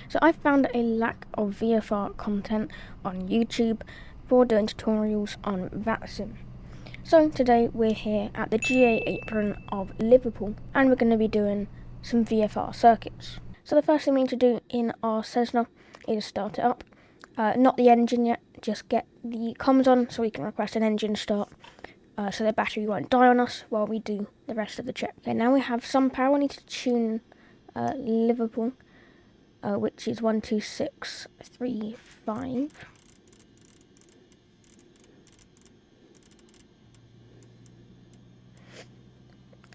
So I found a lack of VFR content on YouTube for doing tutorials on VATSIM. So today we're here at the GA apron of Liverpool and we're going to be doing some VFR circuits. So the first thing we need to do in our Cessna is start it up. Not the engine yet, just get the comms on so we can request an engine start. So the battery won't die on us while we do the rest of the check. Okay, now we have some power. I need to tune Liverpool, which is 12635.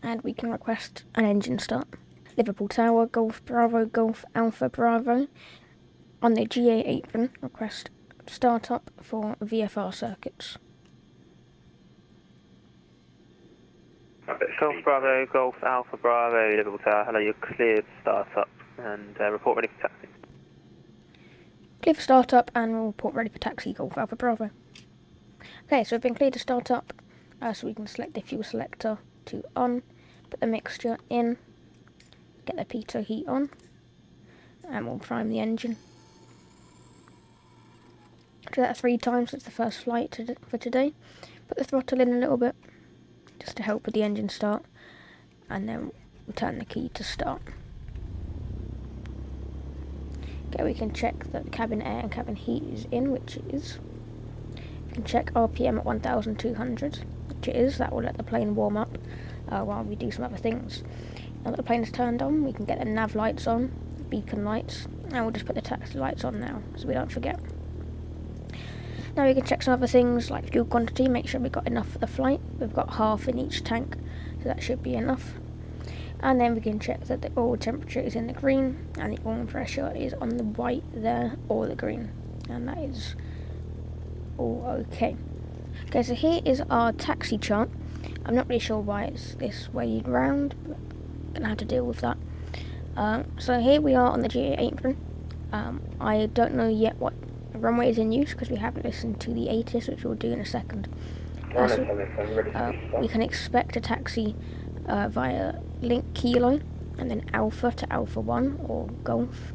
And we can request an engine start. Liverpool Tower, Golf Bravo, Golf Alpha Bravo. On the GA apron, request startup for VFR circuits. Golf Bravo, Golf Alpha Bravo, Liverpool Tower. Hello, you're cleared startup and report ready for taxi. Clear for startup and we'll report ready for taxi, Golf Alpha Bravo. Okay, so we've been cleared to start up, so we can select the fuel selector to on, put the mixture in, get the pitot heat on, and we'll prime the engine. Do that 3 times, it's the first flight for today. Put the throttle in a little bit, just to help with the engine start, and then we'll turn the key to start. Okay, we can check that the cabin air and cabin heat is in, which it is. We can check RPM at 1200, which it is. That will let the plane warm up while we do some other things. Now that the plane is turned on, we can get the nav lights on, beacon lights, and we'll just put the taxi lights on now, so we don't forget. Now we can check some other things like fuel quantity, make sure we've got enough for the flight. We've got half in each tank, so that should be enough. And then we can check that the oil temperature is in the green and the oil pressure is on the white there or the green, and that is all okay. Okay, so here is our taxi chart. I'm not really sure why it's this way round, but I'm gonna have to deal with that. So here we are on the GA apron. I don't know yet what runway is in use because we haven't listened to the ATIS, which we'll do in a second. We can expect a taxi via Link Kilo and then Alpha to Alpha 1 or Golf,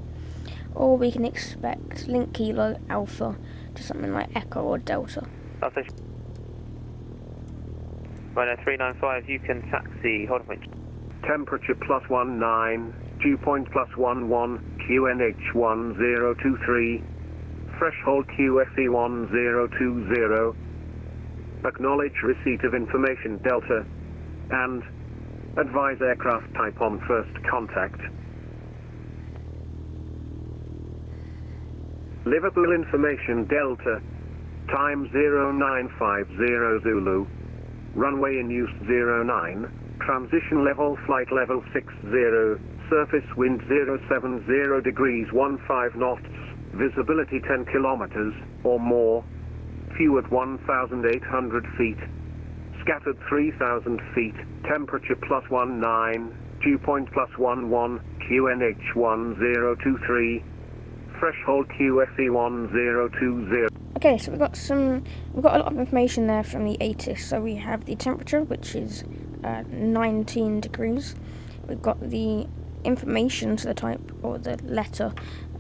or we can expect Link Kilo Alpha to something like Echo or Delta. Right now 395, you can taxi, hold on. Temperature +19, dew point +11, QNH 1023, threshold QFE 1020, acknowledge receipt of information Delta, and advise aircraft type on first contact. Liverpool information Delta, time 0950 Zulu, runway in use 09, transition level flight level 60, surface wind 070 degrees 15 knots, visibility 10 kilometers or more, fuel at 1,800 feet, scattered 3,000 feet, temperature +19, dew point +11, QNH 1023, threshold QFE 1020. Okay, so we've got a lot of information there from the ATIS. So we have the temperature, which is 19 degrees. We've got the information, so the type or the letter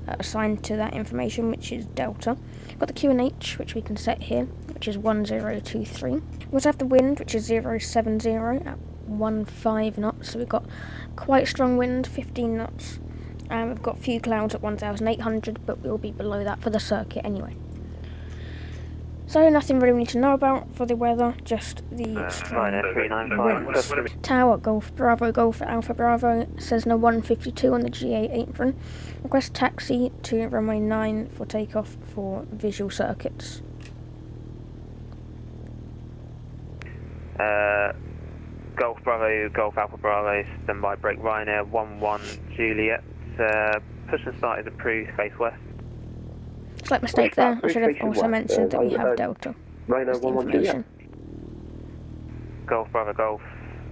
assigned to that information, which is Delta. We've got the QNH, which we can set here, which is 1023. We also have the wind, which is 070 at 15 knots. So we've got quite strong wind, 15 knots. And we've got a few clouds at 1,800, but we'll be below that for the circuit anyway. So nothing really we need to know about for the weather, just the strong winds. Tower, Golf Bravo, Golf Alpha Bravo, Cessna 152 on the GA apron. Request taxi to runway 9 for takeoff for visual circuits. Golf Bravo, Golf Alpha Bravo, standby brake Ryanair 11 Juliet. Push and start is approved, face west. Slight mistake there. I should have also mentioned that we have Delta. Ryanair 11 Juliet. Golf Bravo, Golf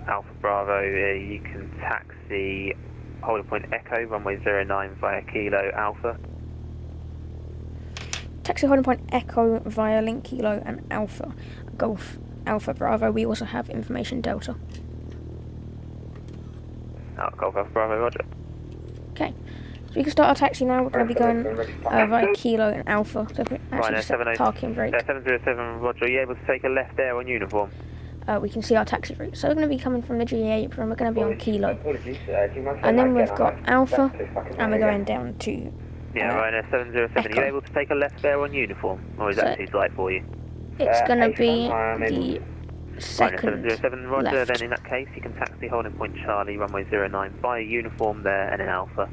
Alpha Bravo, you can taxi holding point Echo, runway 09 via Kilo Alpha. Taxi holding point Echo via Link Kilo and Alpha. Golf Alpha Bravo, we also have information Delta. Golf Alpha Bravo, roger. Okay, we can start our taxi now. We're going to be going via Kilo and Alpha. So if we actually set the parking brake. 707, Roger, are you able to take a left there on uniform? We can see our taxi route. So we're going to be coming from the GA apron. We're going to be on Kilo. And then we've got Alpha, and we're going down to... Yeah, Ryanair 707, Echo. are you able to take a left there on uniform? Or is that too tight for you? It's going to be the second 707, Roger, left. then in that case you can taxi holding point Charlie, runway 09, via uniform there, and then Alpha.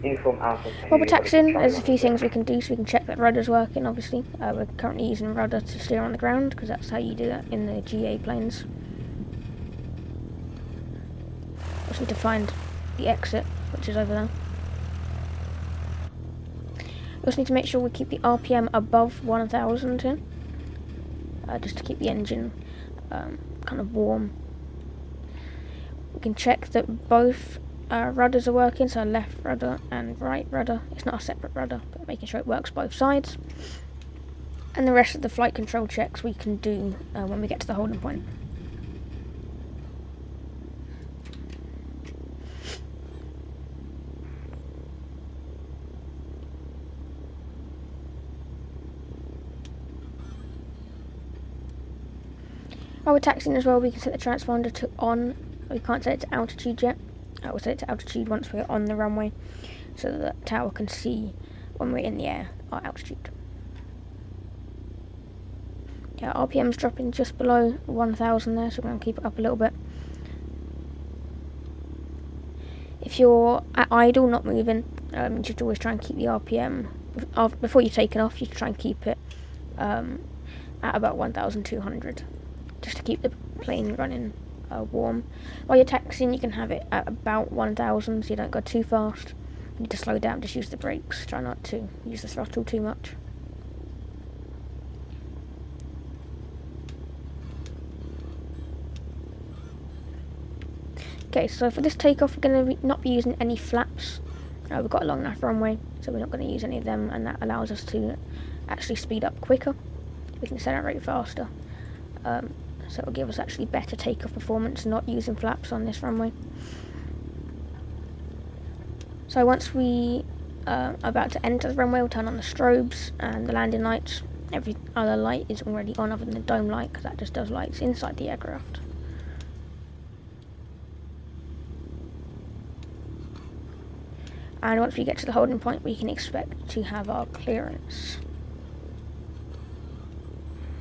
Uniform Alpha. While we're taxiing, there's a few things we can do, so we can check that rudder's working, obviously. We're currently using rudder to steer on the ground, because that's how you do that in the GA planes. Just need to find the exit, which is over there. We also need to make sure we keep the RPM above 1000 here, just to keep the engine kind of warm. We can check that both rudders are working, so left rudder and right rudder. It's not a separate rudder, but making sure it works both sides. And the rest of the flight control checks we can do when we get to the holding point. While we're taxiing as well, we can set the transponder to on. We can't set it to altitude yet. We'll set it to altitude once we're on the runway, so that the tower can see when we're in the air our altitude. Yeah, RPM's dropping just below 1000 there, so we're going to keep it up a little bit. If you're at idle, not moving, you should always try and keep the RPM, before you take it off, you should try and keep it at about 1200. Just to keep the plane running warm. While you're taxiing, you can have it at about 1000, so you don't go too fast. You need to slow down, just use the brakes. Try not to use the throttle too much. Okay, so for this takeoff, we're going to not be using any flaps. We've got a long enough runway, so we're not going to use any of them, and that allows us to actually speed up quicker. We can accelerate faster. So it'll give us actually better takeoff performance not using flaps on this runway. So once we are about to enter the runway, we'll turn on the strobes and the landing lights. Every other light is already on other than the dome light, because that just does lights inside the aircraft. And once we get to the holding point, we can expect to have our clearance.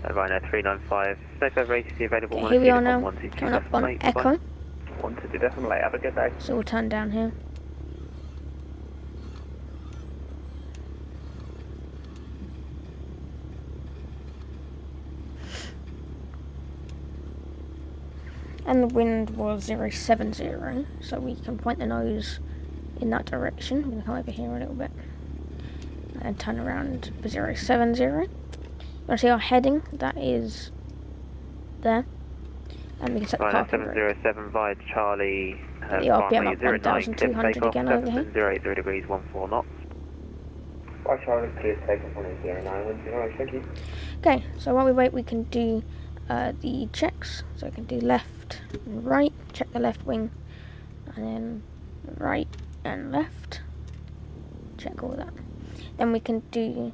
Ryanair 395, no further ATC available. Okay, here we are now, coming up on Echo. 122 definitely, have a good day. So we'll turn down here. And the wind was 070, so we can point the nose in that direction. I'm going to come over here a little bit and turn around for 070. You want to see our heading? That is there. And we can set the parking brake. 707 via Charlie. The RPM up 1200 again over here. 080 degrees 14 knots. Why Charlie, please take off on 0910, thank you. Okay, so while we wait, we can do the checks. So we can do left and right, check the left wing, and then right and left, check all that. Then we can do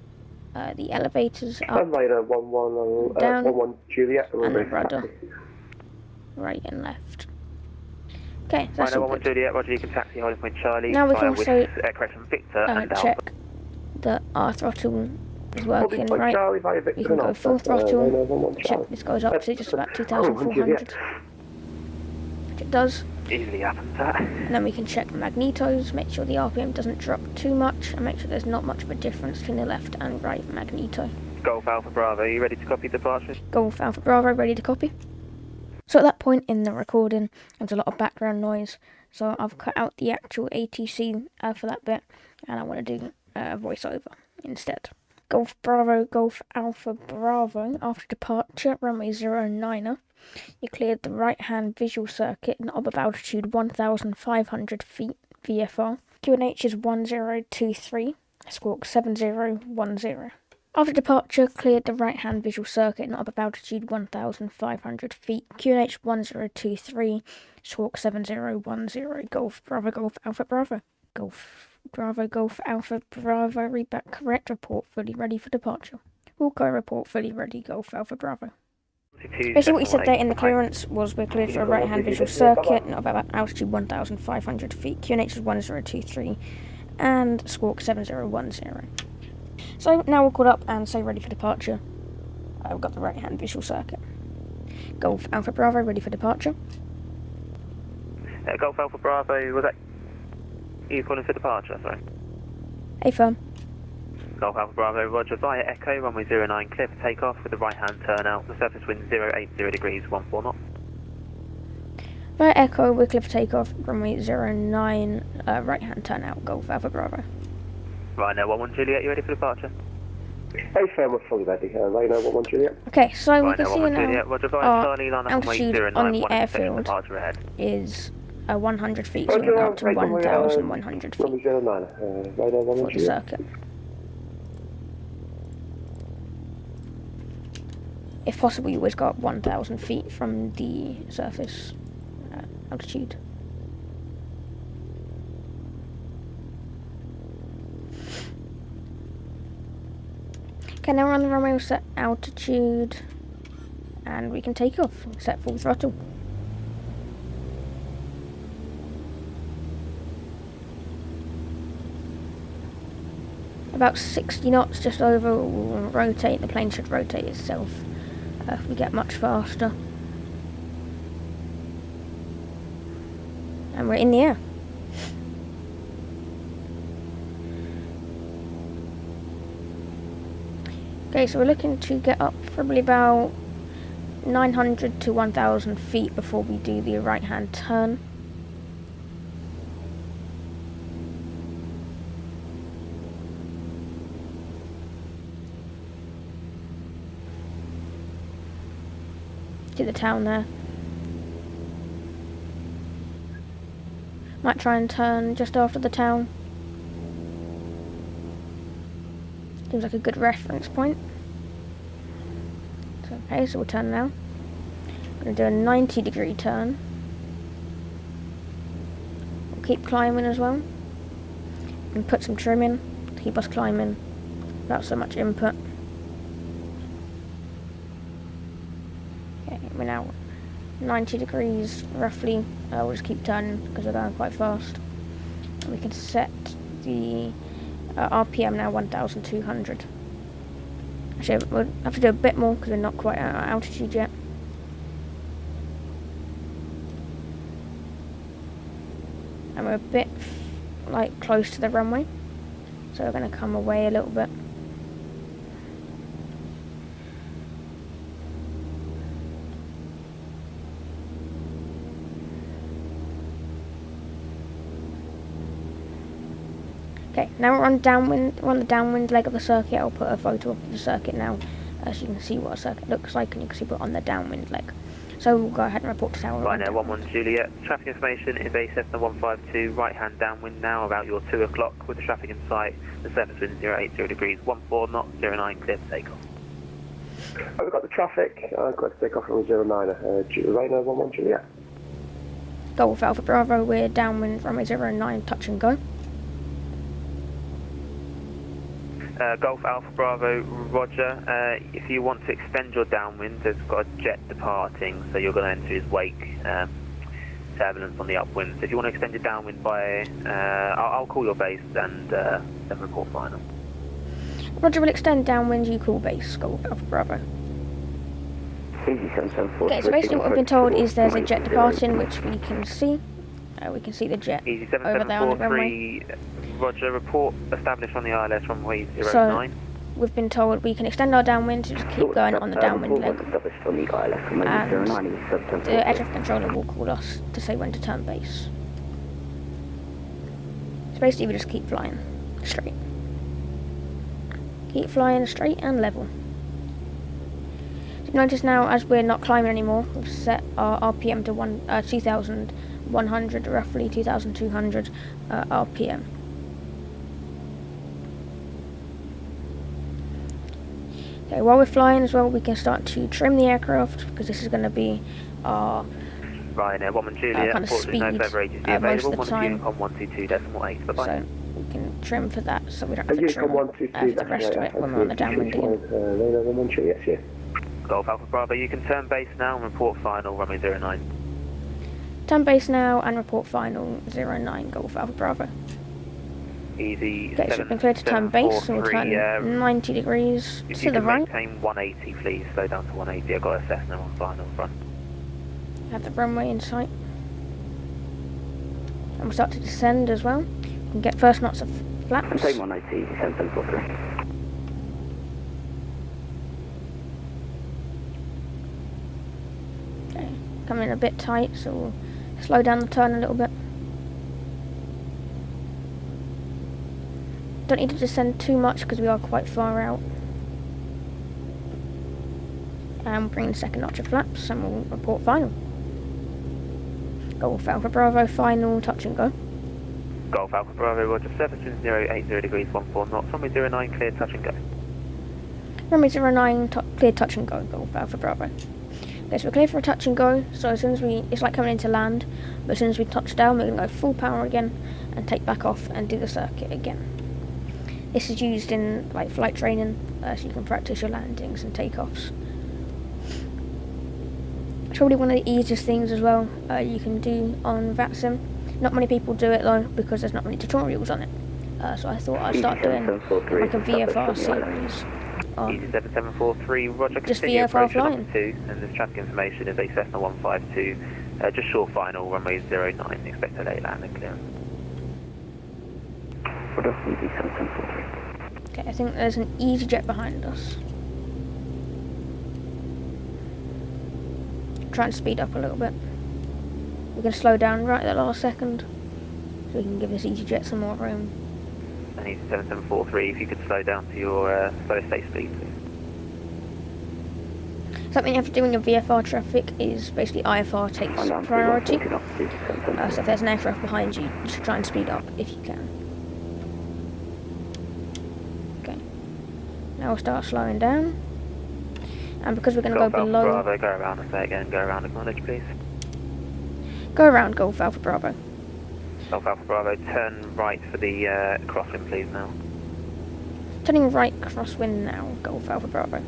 the elevators up, Later, 11, down, 11 Juliet, and the rudder, right and left. Okay, that's all 11 good. Juliet, Roger, you can taxi holding point Charlie. Now we can also correction, Victor and Alpha. check that our throttle is working Point right. Charlie via We Victor can go and full Alpha, throttle, 11 check Charlie. this goes up to just about 2,400, Juliet. which it does. Easily happens that. And then we can check the magnetos, make sure the RPM doesn't drop too much, and make sure there's not much of a difference between the left and right magneto. Golf Alpha Bravo, are you ready to copy departure? Golf Alpha Bravo, ready to copy. So at that point in the recording, there's a lot of background noise, so I've cut out the actual ATC for that bit, and I want to do a voiceover instead. Golf Bravo, Golf Alpha Bravo, after departure, runway 09er, you cleared the right-hand visual circuit and up of altitude 1,500 feet VFR. QNH is 1023, squawk 7010. After departure, cleared the right-hand visual circuit and up of altitude 1,500 feet. QNH 1023, squawk 7010. Golf Bravo, Golf Alpha Bravo. Golf Bravo Golf Alpha Bravo, read back correct, report fully ready for departure. Wilco, report fully ready, Golf Alpha Bravo. Basically what you said there in the clearance was we're cleared for a right-hand visual circuit, not about altitude 1,500 feet, QNH is 1023, and squawk 7010. So now we'll call up and say ready for departure. We've got the right-hand visual circuit. Golf Alpha Bravo, ready for departure. Golf Alpha Bravo, was that you calling for departure, sorry? Affirm. Golf Alpha Bravo, roger, via Echo, runway 09, clear for takeoff with the right-hand turnout, the surface wind 080 degrees, 14 knots. Via Echo, we're clear for takeoff, runway 09, right-hand turnout, Golf Alpha Bravo. Right now, 11 Juliet, you ready for departure? Affirm, we're fully ready. Rhino 11 Juliet. Okay, so we Right can now, see 11 now Juliet, roger, via our Charlie, line up on way altitude 09, on the one expectation airfield departure ahead. is 100 feet, so we're up to 1,100 feet Runway 09, Rhino 11 for the Juliet. circuit. If possible, you always go up 1,000 feet from the surface altitude. Okay, now we're on the runway, we'll set altitude, and we can take off. Set full throttle. About 60 knots, just over, we'll rotate. The plane should rotate itself if we get much faster. And we're in the air. Okay, so we're looking to get up probably about 900 to 1,000 feet before we do the right-hand turn. To the town there. Might try and turn just after the town. Seems like a good reference point. So, okay, so we'll turn now. I'm going to do a 90-degree turn. We'll keep climbing as well. And put some trim in to keep us climbing without so much input. Okay, we're now 90 degrees roughly. We'll just keep turning because we're going quite fast. And we can set the RPM now 1,200. Actually, we'll have to do a bit more because we're not quite at our altitude yet. And we're a bit like close to the runway, so we're going to come away a little bit. Okay, now we're on downwind. We're on the downwind leg of the circuit. I'll put a photo of the circuit now, so you can see what a circuit looks like, and you can see we're on the downwind leg. So we'll go ahead and report to tower. Right now, 11 Juliet. Traffic information is a Cessna 152, right-hand downwind now, about your 2 o'clock, with the traffic in sight. The surface wind 080 degrees, 14 knots, 09, clear for takeoff. We've got the traffic. Got to take off from 09, Rhino 11 Juliet. Golf Alpha Bravo, we're downwind, runway 09, touch and go. Golf Alpha Bravo, roger. If you want to extend your downwind, there's got a jet departing, so you're going to enter his wake. Turbulence on the upwind. So if you want to extend your downwind by, I'll call your base and then report final. Roger, will extend downwind, you call base, Golf Alpha Bravo. Okay, so basically what we've been told is there's a jet departing, which we can see. We can see the jet Easy over there on the runway. 7743, roger, report established on the ILS runway 09. So, we've been told we can extend our downwind to just keep going on the downwind leg. And the air traffic controller will call us to say when to turn base. So basically we just keep flying straight. Keep flying straight and level. So notice now as we're not climbing anymore, we've set our RPM to 2,100, roughly 2,200 RPM. Okay, while we're flying as well, we can start to trim the aircraft because this is going to be our Right now, 1 Juliet, kind of speed no further agency most available, of the time. on 122.8, bye-bye. So we can trim for that, so we don't have to Unicorn trim 122, for the rest of it when we're on the downwind again. Radar 112, yes, yeah. Golf Alpha Bravo, you can turn base now and report final, runway 09. Turn base now and report final 09 Golf Alpha Bravo. Easy. Okay, so we've been cleared to turn base, so we'll turn 90 degrees if to you the can right. maintain 180, please. Slow down to 180. I've got a Cessna on final front. Have the runway in sight. And we'll start to descend as well. We can get first knots of flaps. Maintain 180, descend 743. Okay, coming in a bit tight, so we'll slow down the turn a little bit. Don't need to descend too much because we are quite far out. And we'll bring in the second notch of flaps and we'll report final. Golf Alpha Bravo, final, touch and go. Golf Alpha Bravo, Roger, surface wind 080 degrees 14 knots, runway 09, clear, touch and go. Runway 09, clear, touch and go, Golf Alpha Bravo. Okay, so we're clear for a touch and go, so as soon as it's like coming into land, but as soon as we touch down, we're going to go full power again and take back off and do the circuit again. This is used in like flight training, so you can practice your landings and takeoffs. It's probably one of the easiest things as well you can do on VATSIM. Not many people do it though because there's not many tutorials on it. So I thought I'd start doing like a VFR series on Easy 7743, Roger, just continue VFR approach flying. 2, and this traffic information is a Cessna 152, just short final, runway 09, expect a late landing clearance. Roger, easy 7743. Okay, I think there's an EasyJet behind us. Try and speed up a little bit. We're going to slow down right at the last second so we can give this EasyJet some more room. And Easy 7743, if you could slow down to your slow state speed, please. Something you have to do in your VFR traffic is basically IFR takes priority. So if there's an aircraft behind you, you should try and speed up if you can. Okay. Now we'll start slowing down. And because we're going to go below... Bravo, go around and say again, go around, acknowledge please. Go around Golf Alpha Bravo. Golf Alpha Bravo, turn right for the crosswind please now. Turning right crosswind now, Golf Alpha Bravo.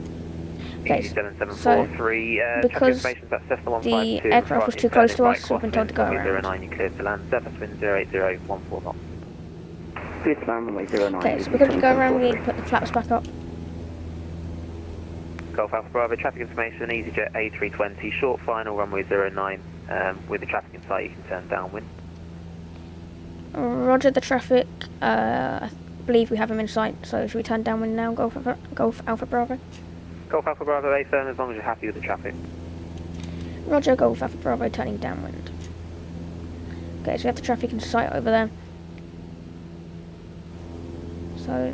Okay, Easy 7743, because information about Cessna the 152, aircraft was too close to right us, so we've been told to go around. 09, you cleared to land, surface wind 080, 14 knots. Clear to land, runway 09. Okay, so because we go around, we need to put the flaps back up. Golf Alpha Bravo, traffic information, EasyJet A320, short final, runway 09, with the traffic in sight you can turn downwind. Roger the traffic, I believe we have him in sight, so should we turn downwind now, Golf Alpha Bravo? Golf Alpha Bravo, A firm as long as you're happy with the traffic. Roger, Golf Alpha Bravo, turning downwind. Okay, so we have the traffic in sight over there. So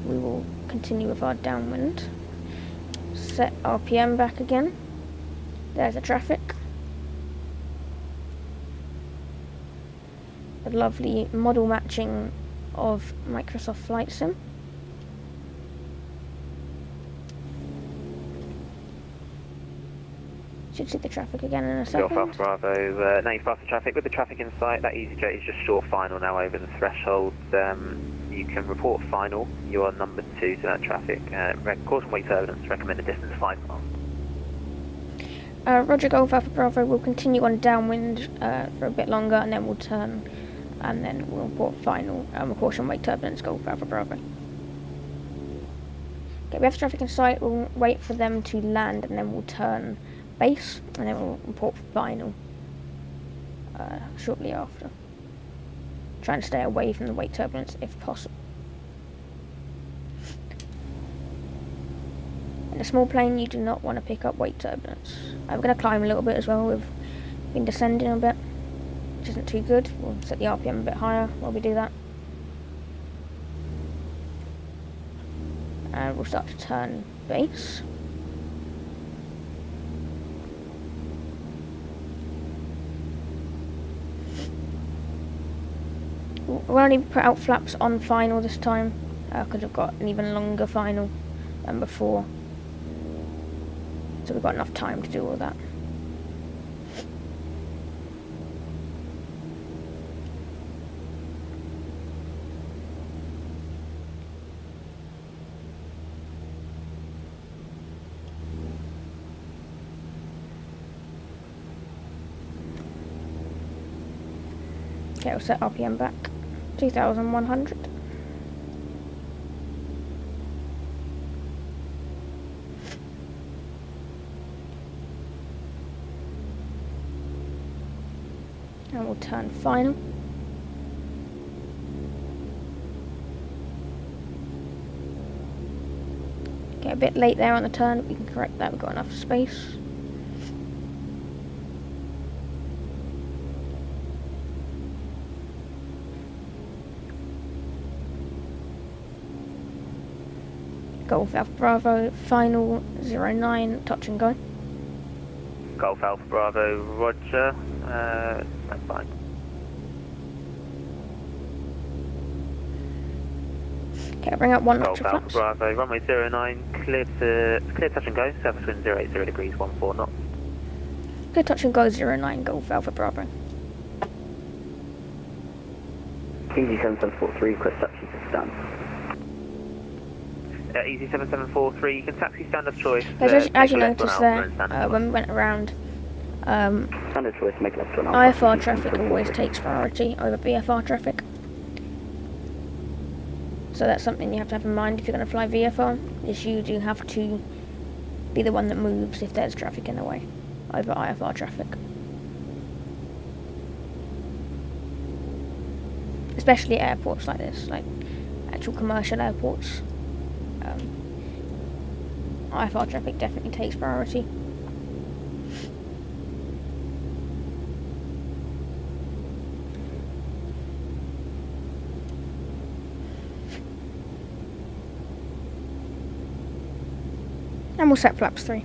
we will continue with our downwind. Set RPM back again. There's the traffic. The lovely model matching of Microsoft Flight Sim. Should see the traffic again in a second. Golf Alpha Bravo, now you've passed the traffic. With the traffic in sight, that EasyJet is just short final now over the threshold. You can report final. You are number 2 to that traffic. Course and weight turbulence, recommended distance 5 miles. Roger, Golf Alpha Bravo, we'll continue on downwind for a bit longer and then we'll turn and then we'll report final. Caution weight turbulence, Golf Alpha Bravo. Okay, we have traffic in sight, we'll wait for them to land and then we'll turn base and then we'll report final shortly after. Trying to stay away from the weight turbulence if possible. In a small plane you do not want to pick up weight turbulence. We're going to climb a little bit as well. We've been descending a bit, which isn't too good. We'll set the RPM a bit higher while we do that. And we'll start to turn base. We'll only put out flaps on final this time because we've got an even longer final than before, so we've got enough time to do all that. Okay, we'll set RPM back 2,100. And we'll turn final. Okay, a bit late there on the turn, we can correct that, we've got enough space. Golf Alpha Bravo, final 09, touch and go. Golf Alpha Bravo, roger. That's fine. Okay, I'll bring up one notch Golf of Alpha flaps. Bravo, runway 09, clear touch and go, surface wind 080 degrees, 14 knots. Clear touch and go 09, Golf Alpha Bravo. Easy 7743, request taxi to stand. Easy 7743, you can taxi standard choice. As you take a left noticed on there, Alpha and standard when we went around, Standard choice, make left to an Alpha. IFR traffic always takes priority over VFR traffic. So that's something you have to have in mind if you're going to fly VFR, is you do have to be the one that moves if there's traffic in the way, over IFR traffic. Especially at airports like this, like actual commercial airports. IFR traffic definitely takes priority. And we'll set flaps 3.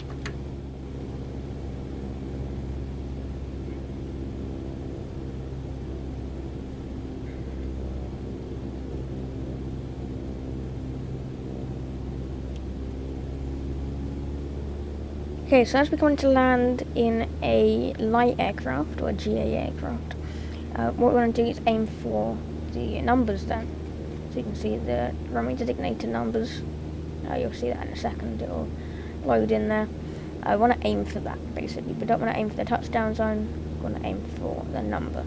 Okay, so as we're going to land in a light aircraft, or a GA aircraft, what we're going to do is aim for the numbers then. So you can see the runway designated numbers. You'll see that in a second, it'll load in there. I want to aim for that, basically. We don't want to aim for the touchdown zone, we want to aim for the number.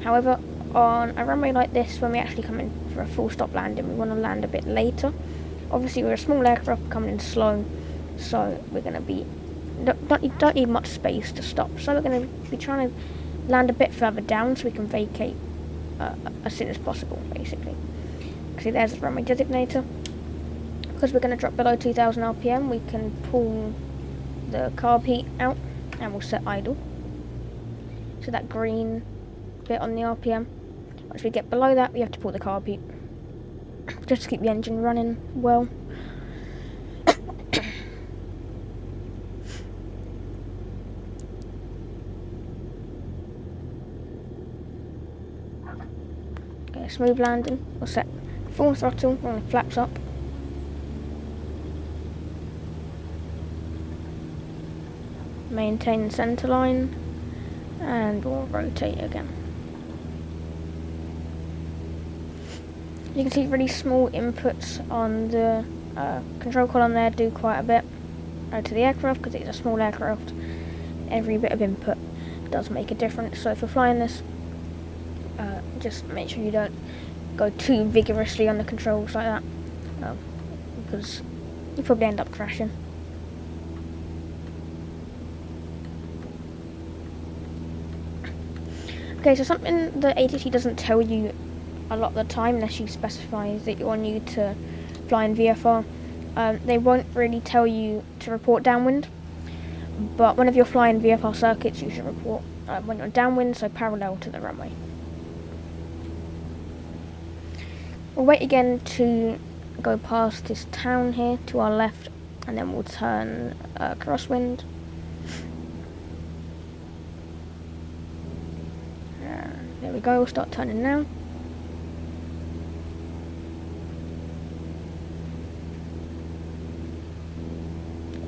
However, on a runway like this, when we actually come in for a full stop landing, we want to land a bit later. Obviously, we're a small aircraft coming in slow, so we're going to be don't need much space to stop, so we're going to be trying to land a bit further down so we can vacate as soon as possible, basically. See, there's the runway designator. Because we're going to drop below 2000 RPM, we can pull the carb heat out and we'll set idle. So that green bit on the RPM. Once we get below that, we have to pull the carb heat just to keep the engine running well. Smooth landing, we'll set full throttle when the flaps up. Maintain the centre line and we'll rotate again. You can see really small inputs on the control column there do quite a bit to the aircraft because it's a small aircraft. Every bit of input does make a difference, so if you're flying this, just make sure you don't go too vigorously on the controls like that, because you probably end up crashing. Okay, so something the ATC doesn't tell you a lot of the time, unless you specify that you're new to flying VFR, they won't really tell you to report downwind, but whenever you're flying VFR circuits, you should report when you're downwind, so parallel to the runway. We'll wait again to go past this town here to our left, and then we'll turn crosswind. There we go, we'll start turning now.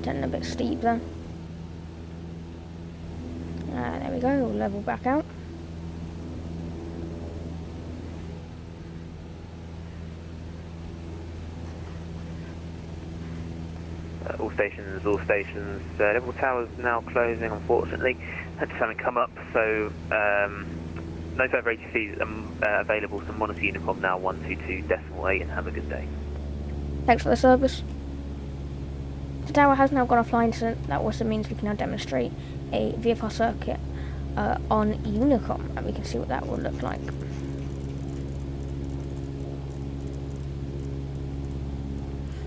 Turning a bit steep there. There we go, we'll level back out. All stations. Level tower's now closing, unfortunately. Had something come up, so no no further ATCs available, so monitor Unicom now 122.8 and have a good day. Thanks for the service. The tower has now gone offline, so that also means we can now demonstrate a VFR circuit on Unicom, and we can see what that will look like.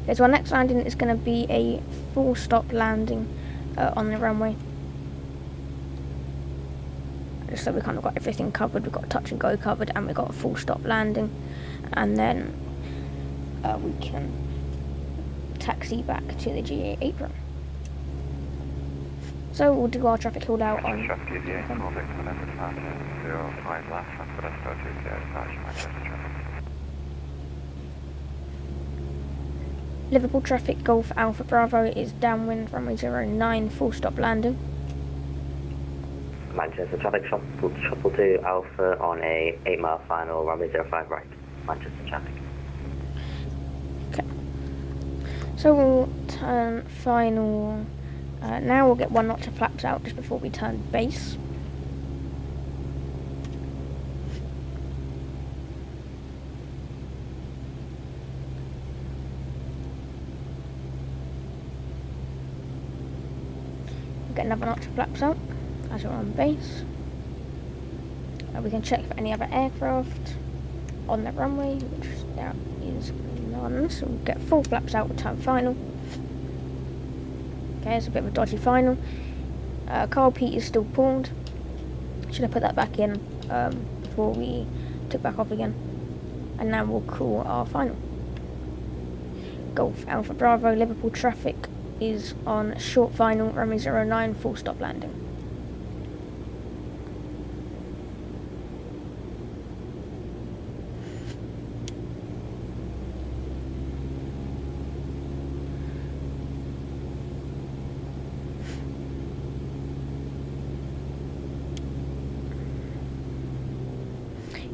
Okay, so our next landing is going to be a full stop landing on the runway. Just so we kind of got everything covered. We've got touch and go covered, and we've got a full stop landing, and then we can taxi back to the GA apron. So we'll do our traffic hold out on Liverpool traffic Golf Alpha Bravo is downwind runway 09, full stop landing. Manchester traffic shuffle to Alpha on a 8-mile final, runway 05 right. Manchester traffic. Okay. So we'll turn final. Now we'll get 1 notch of flaps out just before we turn base. We'll get another notch of flaps out as we're on base. We can check for any other aircraft on the runway, which there is none, so we'll get 4 flaps out, we'll turn final. Okay, it's a bit of a dodgy final. Carl Pete is still pulled. Should have put that back in before we took back off again. And now we'll call our final. Golf Alpha Bravo, Liverpool traffic is on short final, runway 09, full stop landing.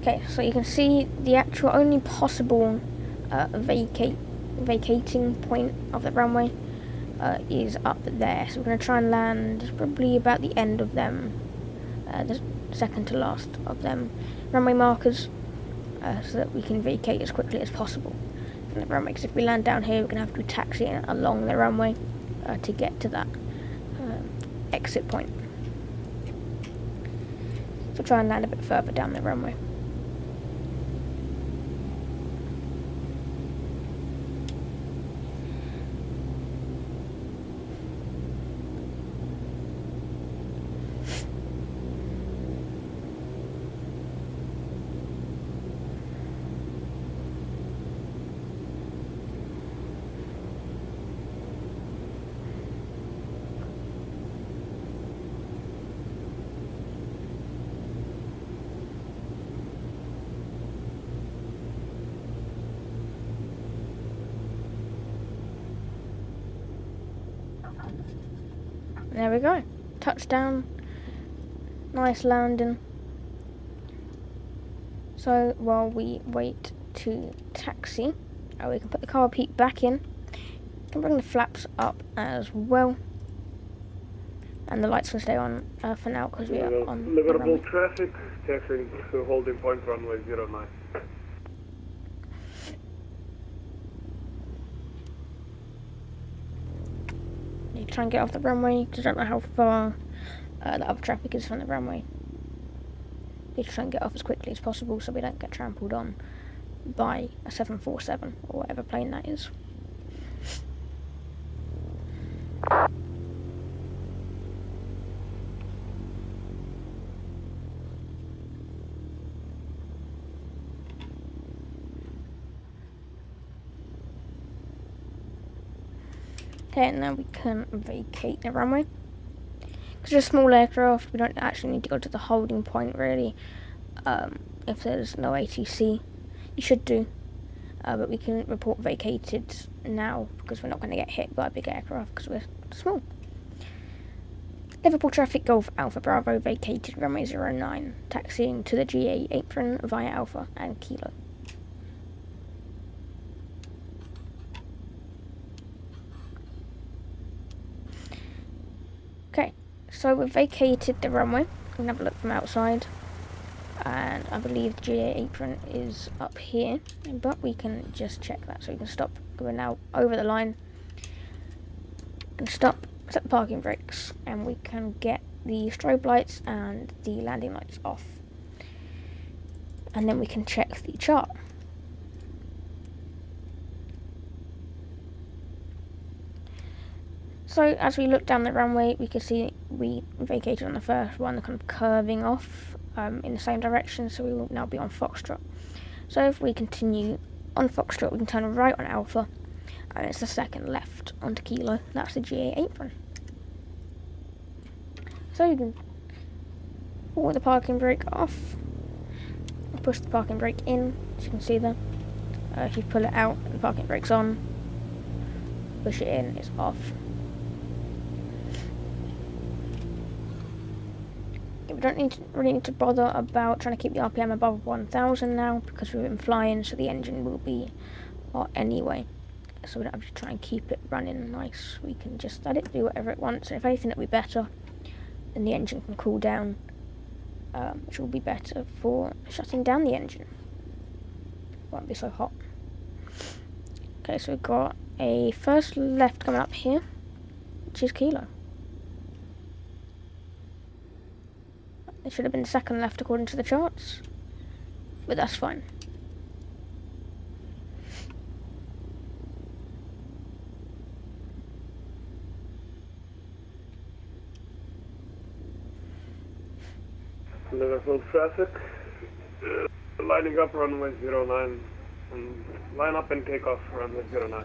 Okay, so you can see the actual only possible vacating point of the runway is up there. So we're going to try and land probably about the end of them, the second to last of them runway markers, so that we can vacate as quickly as possible from the runway. Because if we land down here, we're going to have to be taxiing along the runway to get to that exit point. So try and land a bit further down the runway. There we go. Touchdown. Nice landing. So while we wait to taxi, we can put the car peak back in. We can bring the flaps up as well. And the lights can stay on for now because we are on Liverpool traffic, taxiing to holding point runway 09. You try and get off the runway because I don't know how far the other traffic is from the runway. You try and get off as quickly as possible so we don't get trampled on by a 747 or whatever plane that is. Okay, and now we can vacate the runway. Because it's a small aircraft, we don't actually need to go to the holding point really. If there's no ATC, you should do. But we can report vacated now because we're not going to get hit by a big aircraft because we're small. Liverpool traffic Golf Alpha Bravo vacated runway 09, taxiing to the GA apron via Alpha and Kilo. Okay, so we've vacated the runway. We can have a look from outside. and I believe the GA apron is up here, but we can just check that. So we can stop. We're now over the line. We can stop, set the parking brakes, and we can get the strobe lights and the landing lights off. And then we can check the chart. So as we look down the runway, we can see we vacated on the first one, kind of curving off in the same direction, so we will now be on Foxtrot. So if we continue on Foxtrot, we can turn right on Alpha, and it's the second left onto Kilo. That's the GA apron. So you can pull the parking brake off, push the parking brake in, as you can see there. If you pull it out, the parking brake's on, push it in, it's off. We don't really need to bother about trying to keep the RPM above 1000 now, because we've been flying, so the engine will be hot anyway. So we don't have to try and keep it running nice. We can just let it do whatever it wants, and if anything, it'll be better. Then the engine can cool down, which will be better for shutting down the engine. Won't be so hot. Okay, so we've got a first left coming up here, which is Kilo. It should have been second left according to the charts, but that's fine. Liverpool traffic, lining up runway 09, and line up and take off runway 09.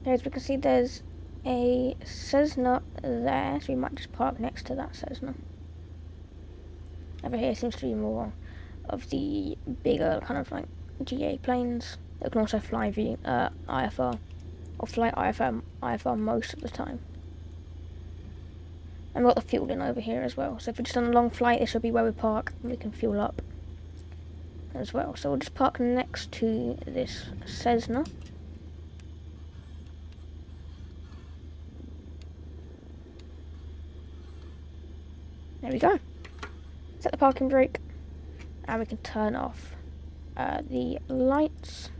As we can see, there's a Cessna there, so we might just park next to that Cessna. Over here seems to be more of the bigger kind of like GA planes that can also fly IFR, or fly IFR most of the time. And we've got the fuel in over here as well, so if we're just on a long flight, this will be where we park, and we can fuel up as well. So we'll just park next to this Cessna. There we go. Set the parking brake, and we can turn off the lights.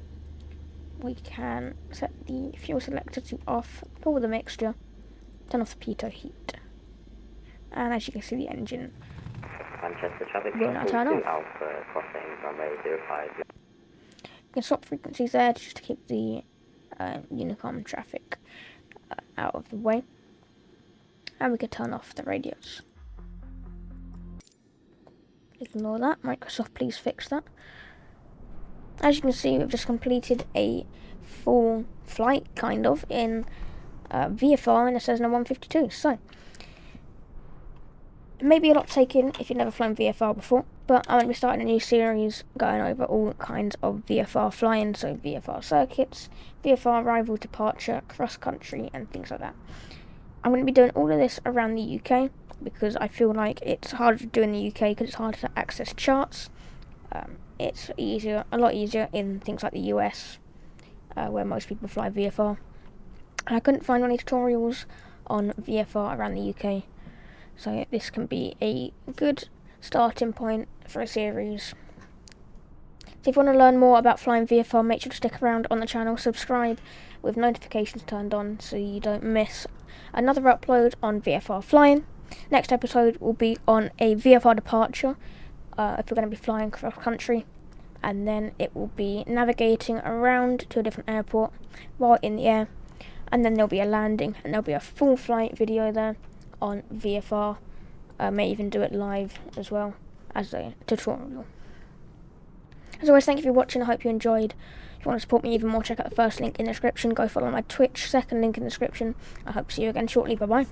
We can set the fuel selector to off, pull the mixture, turn off the pitot heat, and as you can see, the engine Manchester traffic will now turn off. Alpha crossing runway 05. You can swap frequencies there just to keep the Unicom traffic out of the way, and we can turn off the radios. Ignore that. Microsoft, please fix that. As you can see, we've just completed a full flight, kind of, in VFR in a Cessna 152. So, it may be a lot to take in if you've never flown VFR before, but I'm going to be starting a new series going over all kinds of VFR flying, so VFR circuits, VFR arrival, departure, cross-country, and things like that. I'm going to be doing all of this around the UK, because I feel like it's harder to do in the UK because it's harder to access charts. It's a lot easier in things like the US, where most people fly VFR. And I couldn't find any tutorials on VFR around the UK, so this can be a good starting point for a series. So if you want to learn more about flying VFR, make sure to stick around on the channel, subscribe with notifications turned on so you don't miss another upload on VFR flying. Next episode will be on a VFR departure, if you're going to be flying cross country, and then it will be navigating around to a different airport while in the air, and then there'll be a landing, and there'll be a full flight video there on VFR. May even do it live as well as a tutorial. As always, thank you for watching. I hope you enjoyed. If you want to support me even more, check out the first link in the description. Go follow my Twitch, second link in the description. I hope to see you again shortly. Bye bye.